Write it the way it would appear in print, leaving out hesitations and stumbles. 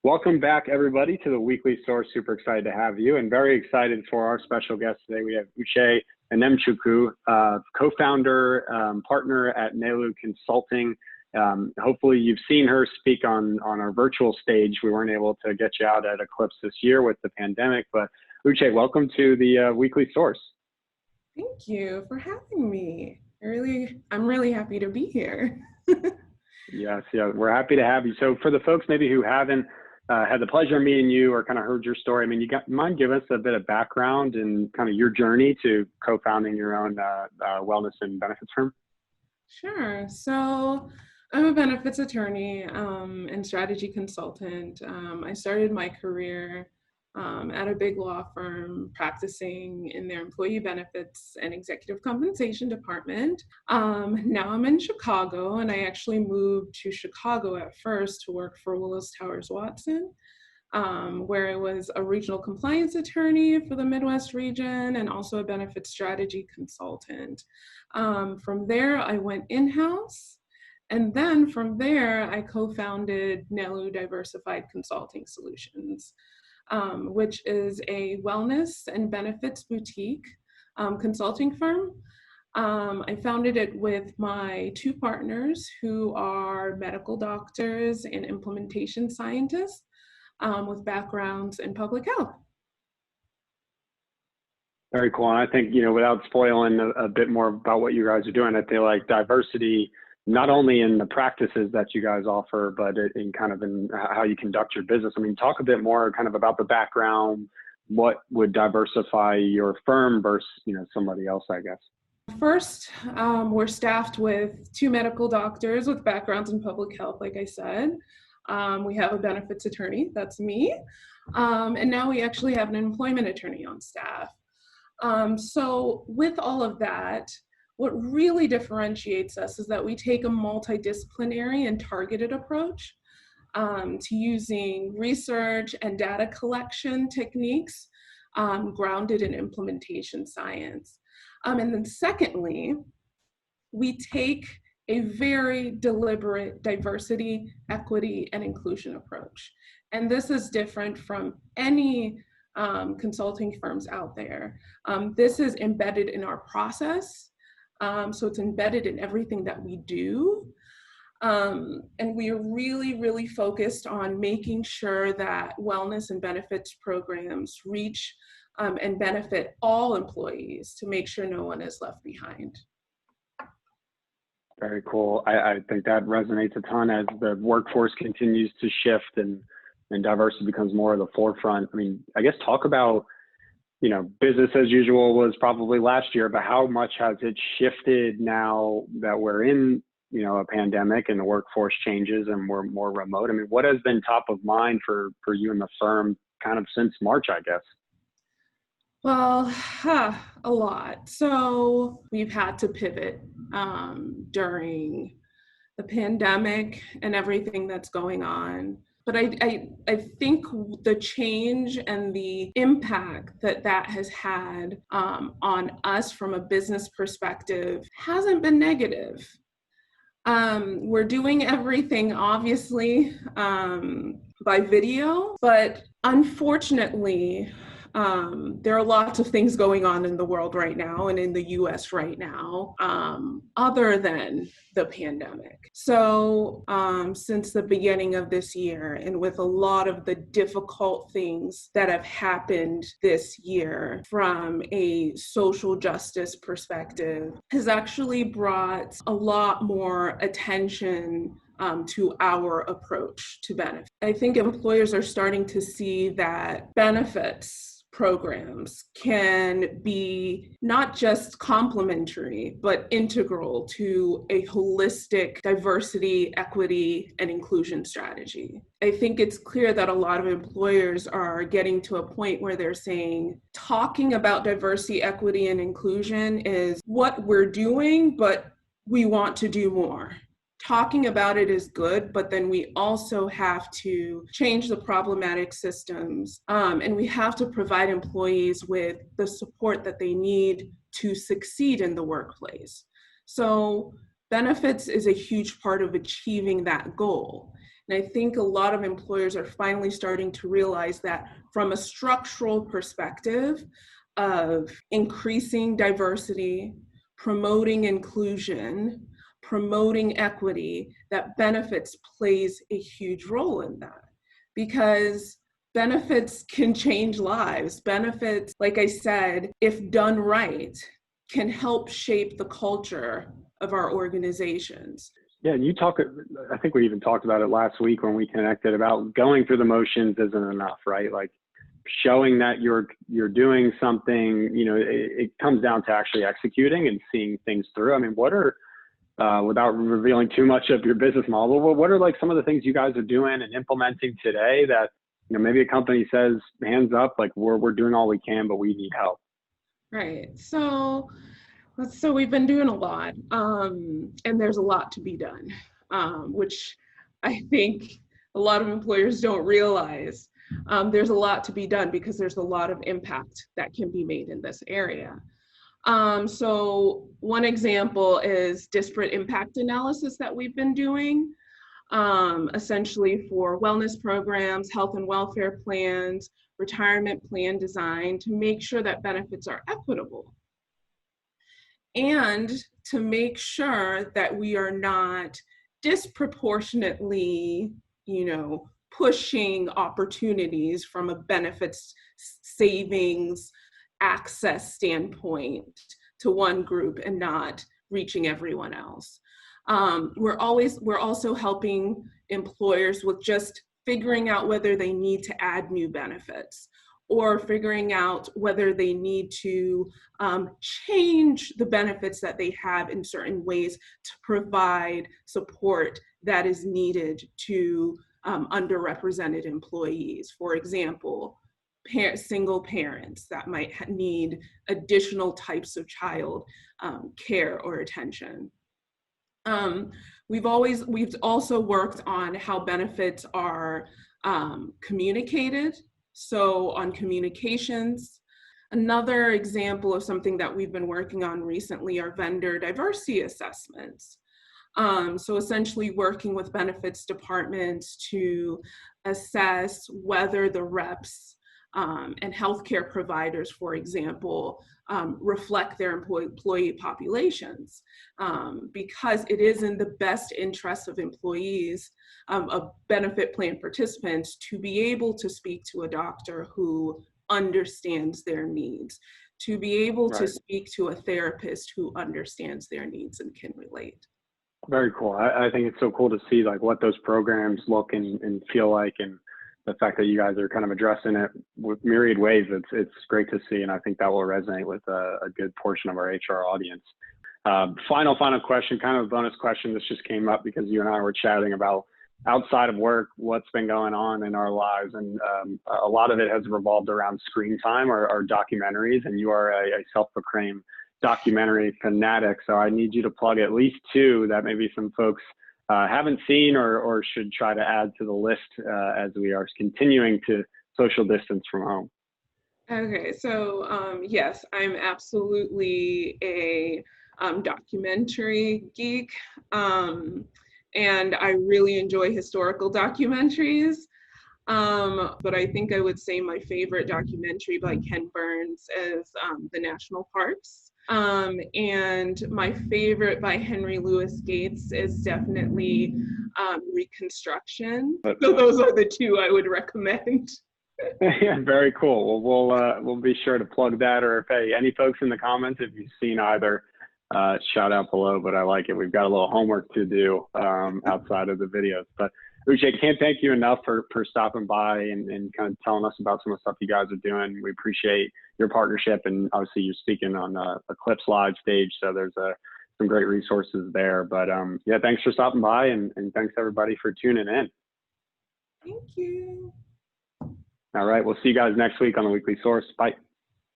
Welcome back, everybody, to the Weekly Source. Super excited to have you, and very excited for our special guest today. We have Uche Enemchukwu, co-founder, partner at Nelu Consulting. Hopefully you've seen her speak on our virtual stage. We weren't able to get you out at Eclipse this year with the pandemic, but Uche, welcome to the Weekly Source. Thank you for having me. I'm really happy to be here. Yes, yeah, we're happy to have you. So for the folks maybe who haven't had the pleasure of meeting you or kind of heard your story, I mean, mind give us a bit of background and kind of your journey to co-founding your own wellness and benefits firm? Sure. So I'm a benefits attorney and strategy consultant. I started my career at a big law firm practicing in their employee benefits and executive compensation department. Now I'm in Chicago, and I actually moved to Chicago at first to work for Willis Towers Watson, where I was a regional compliance attorney for the Midwest region and also a benefits strategy consultant. From there, I went in-house. And then from there, I co-founded Nelu Diversified Consulting Solutions, which is a wellness and benefits boutique consulting firm. I founded it with my two partners who are medical doctors and implementation scientists with backgrounds in public health. Very cool. And I think, without spoiling a bit more about what you guys are doing, I feel like diversity, not only in the practices that you guys offer, but in how you conduct your business. I mean, talk a bit more kind of about the background, what would diversify your firm versus, somebody else, I guess. First, we're staffed with two medical doctors with backgrounds in public health, like I said. We have a benefits attorney, that's me. And now we actually have an employment attorney on staff. So with all of that, what really differentiates us is that we take a multidisciplinary and targeted approach to using research and data collection techniques grounded in implementation science. And then secondly, we take a very deliberate diversity, equity, and inclusion approach. And this is different from any consulting firms out there. This is embedded in our process. So it's embedded in everything that we do. And we are really, really focused on making sure that wellness and benefits programs reach and benefit all employees to make sure no one is left behind. Very cool. I think that resonates a ton as the workforce continues to shift and diversity becomes more of the forefront. I mean, I guess talk about, business as usual was probably last year, but how much has it shifted now that we're in, a pandemic and the workforce changes and we're more remote? I mean, what has been top of mind for you and the firm kind of since March, I guess? Well, a lot. So we've had to pivot during the pandemic and everything that's going on. But I think the change and the impact that has had on us from a business perspective hasn't been negative. We're doing everything, obviously, by video, but unfortunately, there are lots of things going on in the world right now and in the US right now, other than the pandemic. So since the beginning of this year, and with a lot of the difficult things that have happened this year from a social justice perspective, has actually brought a lot more attention to our approach to benefits. I think employers are starting to see that benefits programs can be not just complementary, but integral to a holistic diversity, equity, and inclusion strategy. I think it's clear that a lot of employers are getting to a point where they're saying, talking about diversity, equity, and inclusion is what we're doing, but we want to do more. Talking about it is good, but then we also have to change the problematic systems, and we have to provide employees with the support that they need to succeed in the workplace. So benefits is a huge part of achieving that goal. And I think a lot of employers are finally starting to realize that from a structural perspective of increasing diversity, promoting inclusion, promoting equity, that benefits plays a huge role in that. Because benefits can change lives. Benefits, like I said, if done right, can help shape the culture of our organizations. Yeah, and I think we even talked about it last week when we connected about going through the motions isn't enough, right? Like showing that you're doing something, it comes down to actually executing and seeing things through. I mean, what are, without revealing too much of your business model, what are like some of the things you guys are doing and implementing today that, maybe a company says, hands up, like we're doing all we can, but we need help? Right. So we've been doing a lot, and there's a lot to be done, which I think a lot of employers don't realize. There's a lot to be done because there's a lot of impact that can be made in this area. So one example is disparate impact analysis that we've been doing, essentially for wellness programs, health and welfare plans, retirement plan design, to make sure that benefits are equitable. And to make sure that we are not disproportionately, pushing opportunities from a benefits savings access standpoint to one group and not reaching everyone else. We're also helping employers with just figuring out whether they need to add new benefits, or figuring out whether they need to change the benefits that they have in certain ways to provide support that is needed to underrepresented employees. For example, single parents that might need additional types of child care or attention. We've also worked on how benefits are communicated. So on communications, another example of something that we've been working on recently are vendor diversity assessments. So essentially working with benefits departments to assess whether the reps and healthcare providers, for example, reflect their employee populations, because it is in the best interest of employees, of benefit plan participants, to be able to speak to a doctor who understands their needs, to be able to speak to a therapist who understands their needs and can relate. Very cool. I think it's so cool to see like what those programs look and feel like, and the fact that you guys are kind of addressing it with myriad ways. It's great to see, and I think that will resonate with a good portion of our HR audience. Final question, kind of a bonus question. This just came up because you and I were chatting about outside of work, what's been going on in our lives, and a lot of it has revolved around screen time or documentaries, and you are a self-proclaimed documentary fanatic, so I need you to plug at least two that maybe some folks haven't seen or should try to add to the list as we are continuing to social distance from home. Okay, so yes, I'm absolutely a documentary geek, and I really enjoy historical documentaries. But I think I would say my favorite documentary by Ken Burns is The National Parks. And my favorite by Henry Louis Gates is definitely Reconstruction. So those are the two I would recommend. Yeah, very cool. Well, we'll be sure to plug that, or if any folks in the comments, if you've seen either, shout out below. But I like it. We've got a little homework to do outside of the videos. But Uche, can't thank you enough for stopping by and kind of telling us about some of the stuff you guys are doing. We appreciate your partnership, and obviously you're speaking on Eclipse Live stage, so there's some great resources there. But yeah, thanks for stopping by, and thanks everybody for tuning in. Thank you. All right, we'll see you guys next week on the Weekly Source. Bye.